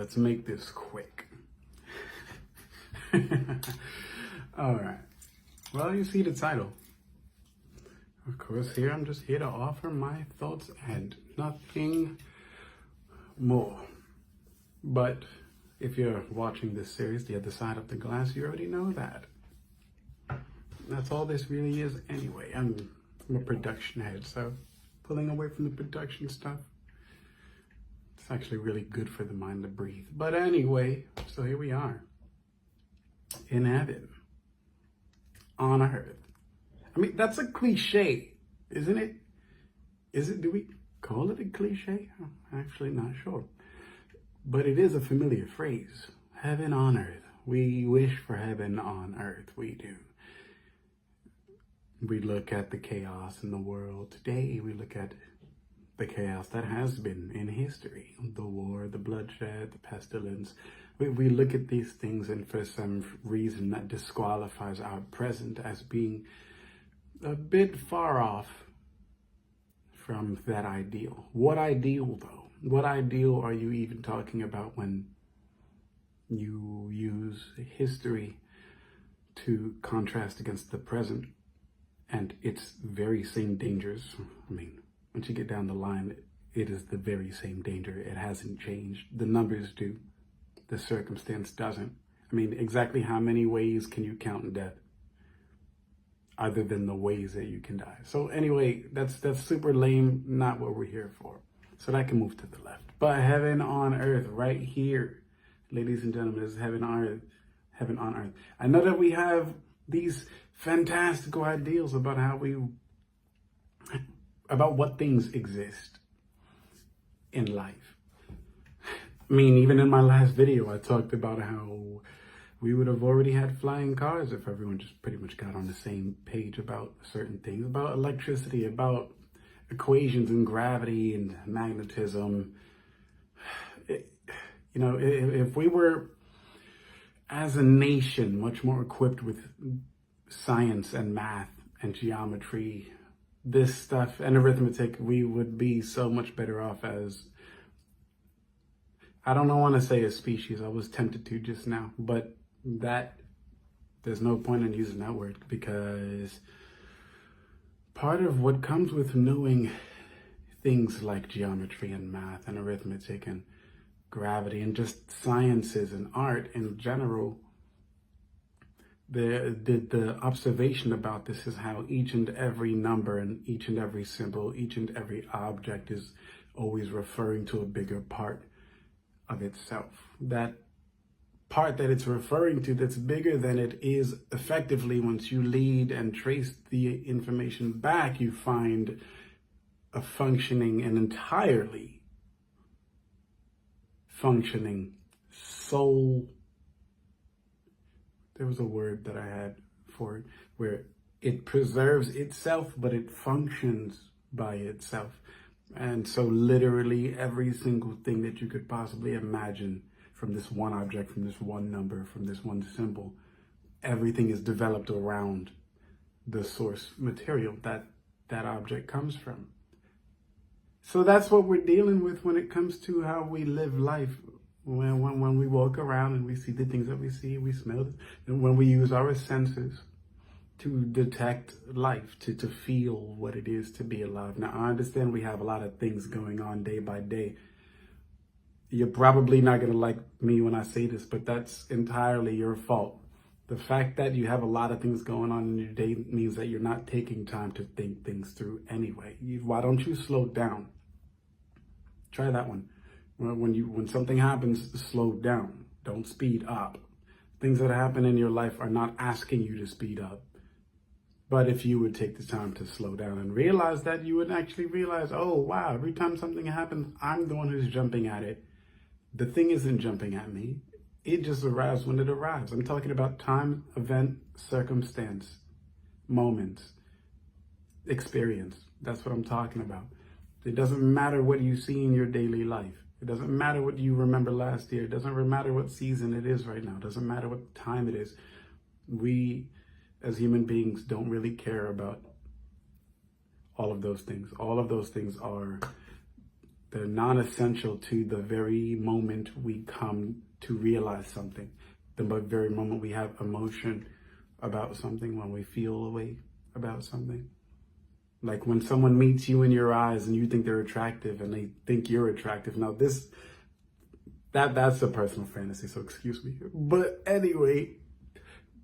Let's make this quick. All right. Well, you see the title. Of course, here I'm just here to offer my thoughts and nothing more. But if you're watching this series, The Other Side of the Glass, you already know that. That's all this really is anyway. I'm a production head, so pulling away from the production stuff, it's actually really good for the mind to breathe. But anyway, so here we are. In heaven. On earth. I mean, that's a cliche, isn't it? Do we call it a cliche? I'm actually not sure. But it is a familiar phrase. Heaven on earth. We wish for heaven on earth. We do. We look at the chaos in the world today. We look at the chaos that has been in history. The war, the bloodshed, the pestilence. We look at these things, and for some reason that disqualifies our present as being a bit far off from that ideal. What ideal, though? What ideal are you even talking about when you use history to contrast against the present and its very same dangers? I mean, once you get down the line, it is the very same danger. It hasn't changed. The numbers do. The circumstance doesn't. I mean, exactly how many ways can you count death other than the ways that you can die? So anyway, that's super lame, not what we're here for. So that can move to the left. But heaven on earth, right here, ladies and gentlemen, is heaven on earth. Heaven on earth. I know that we have these fantastical ideals about about what things exist in life. I mean, even in my last video, I talked about how we would have already had flying cars if everyone just pretty much got on the same page about certain things, about electricity, about equations and gravity and magnetism. If we were, as a nation, much more equipped with science and math and geometry, this stuff and arithmetic, we would be so much better off as, I don't want to say a species. I was tempted to just now, but there's no point in using that word, because part of what comes with knowing things like geometry and math and arithmetic and gravity and just sciences and art in general, the observation about this is how each and every number and each and every symbol, each and every object is always referring to a bigger part of itself. That part that it's referring to that's bigger than it is, effectively, once you lead and trace the information back, you find a functioning, an entirely functioning soul. There was a word that I had for it, where it preserves itself, but it functions by itself. And so literally every single thing that you could possibly imagine from this one object, from this one number, from this one symbol, everything is developed around the source material that that object comes from. So that's what we're dealing with when it comes to how we live life. When we walk around and we see the things that we see, we smell it, and when we use our senses to detect life, to feel what it is to be alive. Now, I understand we have a lot of things going on day by day. You're probably not going to like me when I say this, but that's entirely your fault. The fact that you have a lot of things going on in your day means that you're not taking time to think things through anyway. Why don't you slow down? Try that one. When something happens, slow down. Don't speed up. Things that happen in your life are not asking you to speed up. But if you would take the time to slow down and realize that, you would actually realize, oh, wow, every time something happens, I'm the one who's jumping at it. The thing isn't jumping at me. It just arrives when it arrives. I'm talking about time, event, circumstance, moments, experience. That's what I'm talking about. It doesn't matter what you see in your daily life. It doesn't matter what you remember last year. It doesn't matter what season it is right now. It doesn't matter what time it is. We, as human beings, don't really care about all of those things. All of those things are They're non-essential to the very moment we come to realize something, the very moment we have emotion about something, when we feel a way about something. Like when someone meets you in your eyes and you think they're attractive and they think you're attractive. Now that's a personal fantasy, so excuse me. But anyway,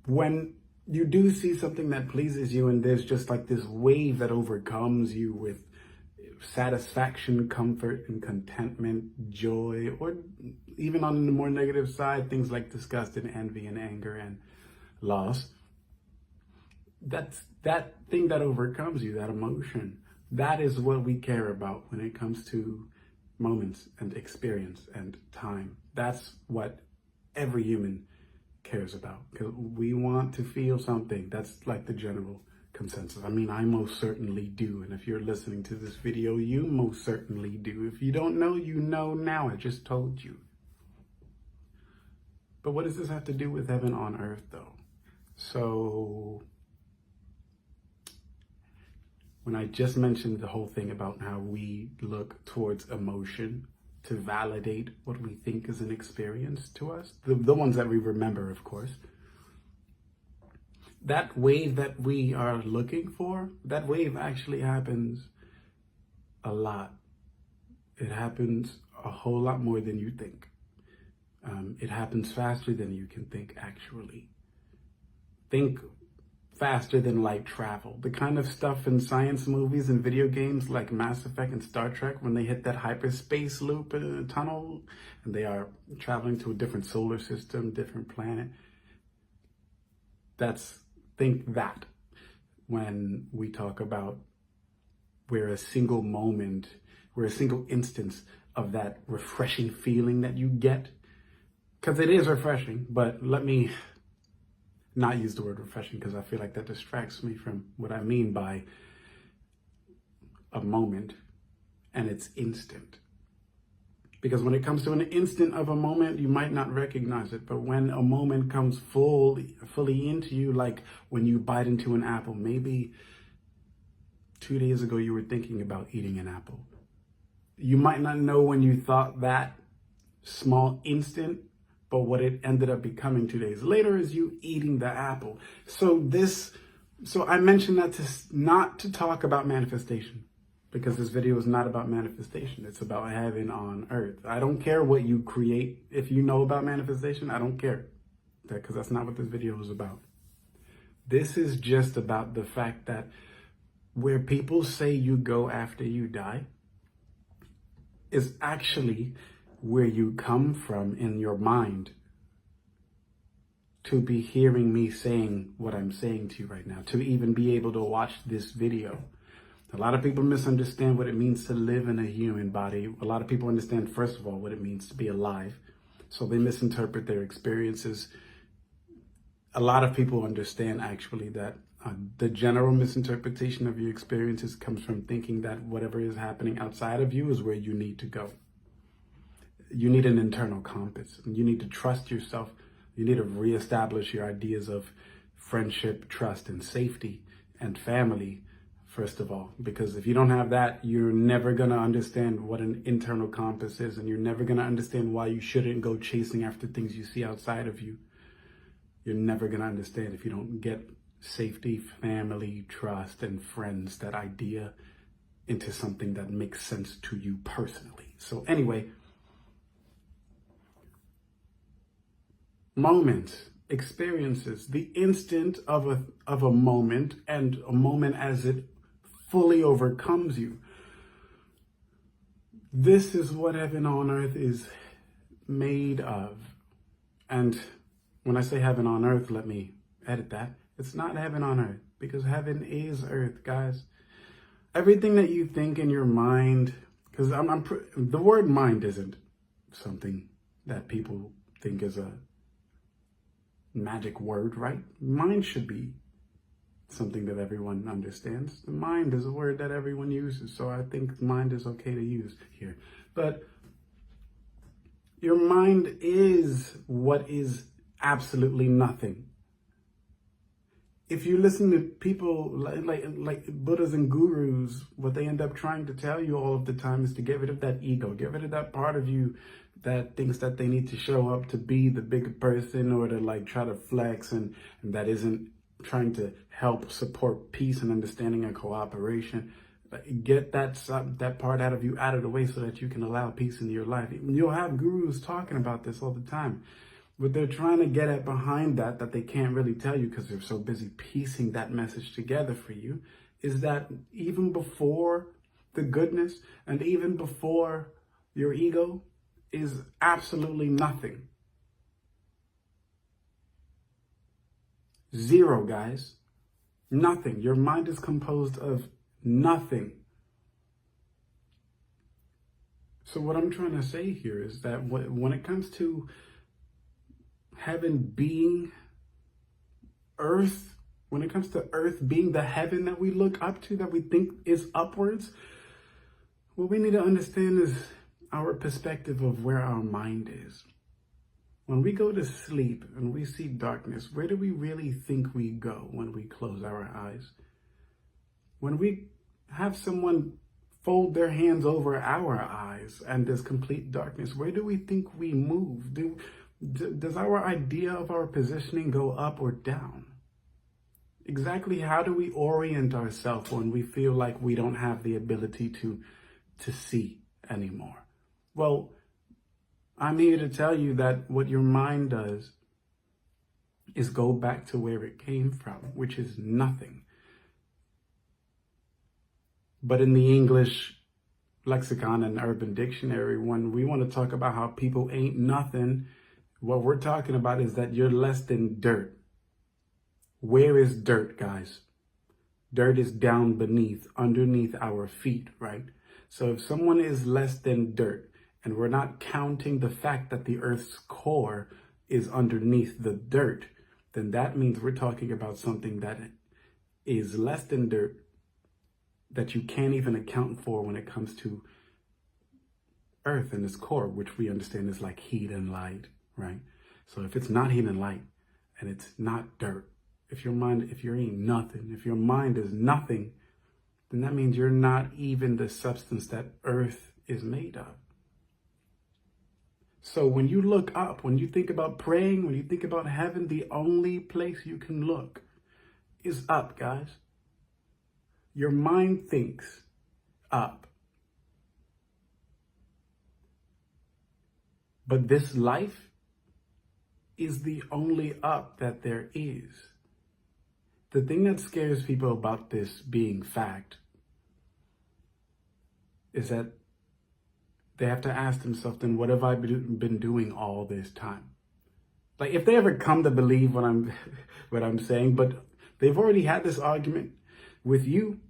when you do see something that pleases you and there's just like this wave that overcomes you with satisfaction, comfort, and contentment, joy, or even on the more negative side, things like disgust and envy and anger and loss. That's that thing that overcomes you, that emotion. That is what we care about when it comes to moments and experience and time. That's what every human cares about, because we want to feel something. That's like the general consensus. I mean, I most certainly do. And if you're listening to this video, you most certainly do. If you don't know, you know now. I just told you. But what does this have to do with heaven on earth, though? So when I just mentioned the whole thing about how we look towards emotion to validate what we think is an experience to us, the ones that we remember, of course, that wave that we are looking for, that wave actually happens a lot. It happens a whole lot more than you think. It happens faster than you can think, actually. Think faster than light travel. The kind of stuff in science movies and video games like Mass Effect and Star Trek, when they hit that hyperspace loop in a tunnel and they are traveling to a different solar system, different planet. Think that when we talk about where a single moment, where a single instance of that refreshing feeling that you get, because it is refreshing, but let me not use the word refreshing because I feel like that distracts me from what I mean by a moment, and it's instant. Because when it comes to an instant of a moment, you might not recognize it, but when a moment comes fully into you, like when you bite into an apple, maybe 2 days ago you were thinking about eating an apple. You might not know when you thought that small instant, but what it ended up becoming 2 days later is you eating the apple. So I mentioned that not to talk about manifestation, because this video is not about manifestation. It's about heaven on earth. I don't care what you create. If you know about manifestation, I don't care, because that's not what this video is about. This is just about the fact that where people say you go after you die is actually where you come from in your mind to be hearing me saying what I'm saying to you right now, to even be able to watch this video. A lot of people misunderstand what it means to live in a human body. A lot of people understand, first of all, what it means to be alive. So they misinterpret their experiences. A lot of people understand actually that the general misinterpretation of your experiences comes from thinking that whatever is happening outside of you is where you need to go. You need an internal compass. You need to trust yourself. You need to reestablish your ideas of friendship, trust, and safety, and family, first of all. Because if you don't have that, you're never going to understand what an internal compass is, and you're never going to understand why you shouldn't go chasing after things you see outside of you. You're never going to understand if you don't get safety, family, trust, and friends, that idea, into something that makes sense to you personally. So anyway, moments, experiences, the instant of a moment, and a moment as it fully overcomes you. This is what heaven on earth is made of. And when I say heaven on earth, let me edit that. It's not heaven on earth, because heaven is earth, guys. Everything that you think in your mind, because the word mind isn't something that people think is a magic word, right? Mind should be something that everyone understands. The mind is a word that everyone uses, so I think mind is okay to use here. But your mind is what is absolutely nothing. if you listen to people like Buddhas and gurus, what they end up trying to tell you all of the time is to get rid of that ego, get rid of that part of you that thinks that they need to show up to be the bigger person, or to like try to flex, and that isn't trying to help support peace and understanding and cooperation. Get that part out of you out of the way so that you can allow peace into your life. You'll have gurus talking about this all the time. What they're trying to get at behind that they can't really tell you because they're so busy piecing that message together for you, is that even before the goodness and even before your ego is absolutely nothing. Zero, guys. Nothing. Your mind is composed of nothing. So what I'm trying to say here is that when it comes to heaven being earth, when it comes to earth being the heaven that we look up to, that we think is upwards, what we need to understand is our perspective of where our mind is. When we go to sleep and we see darkness, where do we really think we go when we close our eyes? When we have someone fold their hands over our eyes and there's complete darkness, where do we think we move? Does our idea of our positioning go up or down? Exactly how do we orient ourselves when we feel like we don't have the ability to see anymore? Well, I'm here to tell you that what your mind does is go back to where it came from, which is nothing. But in the English lexicon and urban dictionary, when we want to talk about how people ain't nothing, what we're talking about is that you're less than dirt. Where is dirt, guys? Dirt is down beneath, underneath our feet, right? So if someone is less than dirt, and we're not counting the fact that the Earth's core is underneath the dirt, then that means we're talking about something that is less than dirt, that you can't even account for when it comes to Earth and its core, which we understand is like heat and light, right? So if it's not heat and light, and it's not dirt, if you ain't nothing, if your mind is nothing, then that means you're not even the substance that Earth is made of. So when you look up, when you think about praying, when you think about heaven, the only place you can look is up, guys. Your mind thinks up. But this life is the only up that there is. The thing that scares people about this being fact is that they have to ask themselves, then what have I been doing all this time? Like, if they ever come to believe what I'm saying, but they've already had this argument with you.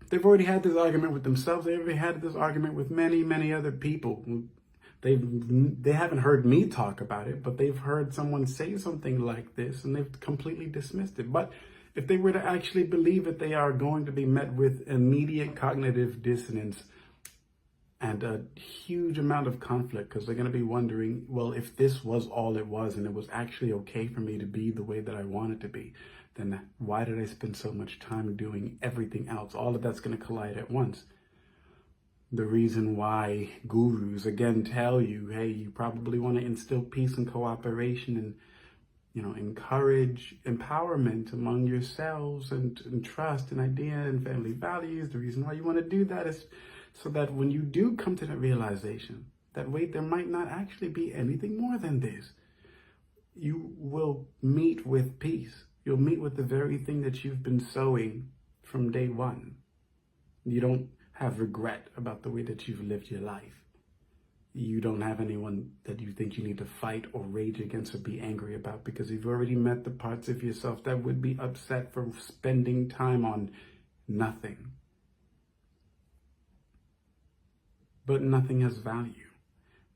They've already had this argument with themselves. They've already had this argument with many, many other people. They haven't heard me talk about it, but they've heard someone say something like this and they've completely dismissed it. But if they were to actually believe it, they are going to be met with immediate cognitive dissonance and a huge amount of conflict, because they're going to be wondering, well, if this was all it was and it was actually okay for me to be the way that I wanted to be, then why did I spend so much time doing everything else? All of that's going to collide at once. The reason why gurus again tell you, hey, you probably want to instill peace and cooperation and, encourage empowerment among yourselves and trust and idea and family values. The reason why you want to do that is so that when you do come to that realization that, wait, there might not actually be anything more than this, you will meet with peace. You'll meet with the very thing that you've been sowing from day one. You don't have regret about the way that you've lived your life. You don't have anyone that you think you need to fight or rage against or be angry about, because you've already met the parts of yourself that would be upset for spending time on nothing. But nothing has value.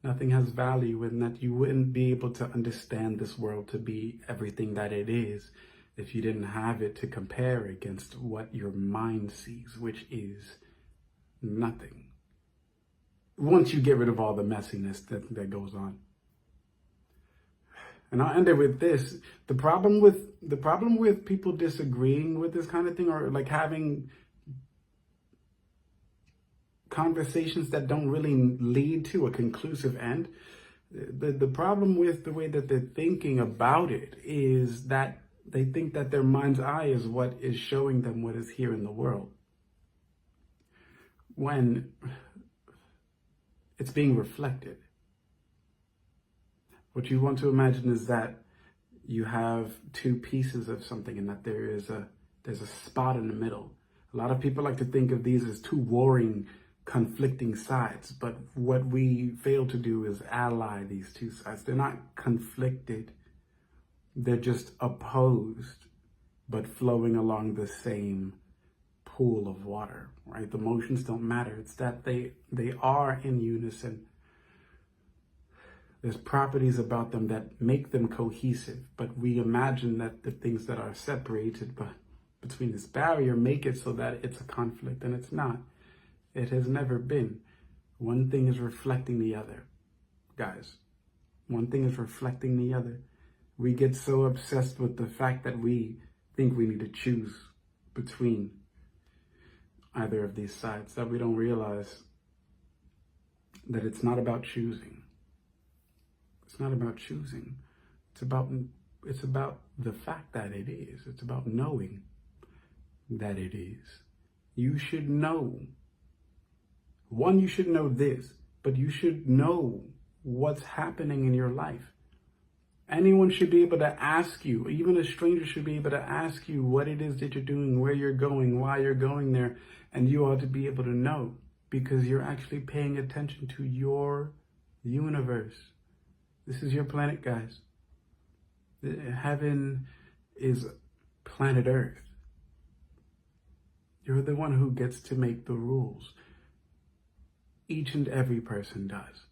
Nothing has value in that you wouldn't be able to understand this world to be everything that it is if you didn't have it to compare against what your mind sees, which is nothing. Once you get rid of all the messiness that goes on. And I'll end it with this. The problem with people disagreeing with this kind of thing, or like having conversations that don't really lead to a conclusive end, the problem with the way that they're thinking about it is that they think that their mind's eye is what is showing them what is here in the world, when it's being reflected. What you want to imagine is that you have two pieces of something, and that there's a spot in the middle. A lot of people like to think of these as two warring, conflicting sides, but what we fail to do is ally these two sides. They're not conflicted. They're just opposed, but flowing along the same pool of water, right? The motions don't matter. It's that they are in unison. There's properties about them that make them cohesive, but we imagine that the things that are separated between this barrier make it so that it's a conflict, and it's not. It has never been. One thing is reflecting the other, guys. One thing is reflecting the other. We get so obsessed with the fact that we think we need to choose between either of these sides that we don't realize that it's not about choosing. It's not about choosing. It's about the fact that it is. It's about knowing that it is. You should know. One, you should know this, but you should know what's happening in your life. Anyone should be able to ask you, even a stranger should be able to ask you what it is that you're doing, where you're going, why you're going there, and you ought to be able to know, because you're actually paying attention to your universe. This is your planet, guys. Heaven is planet Earth. You're the one who gets to make the rules. Each and every person does.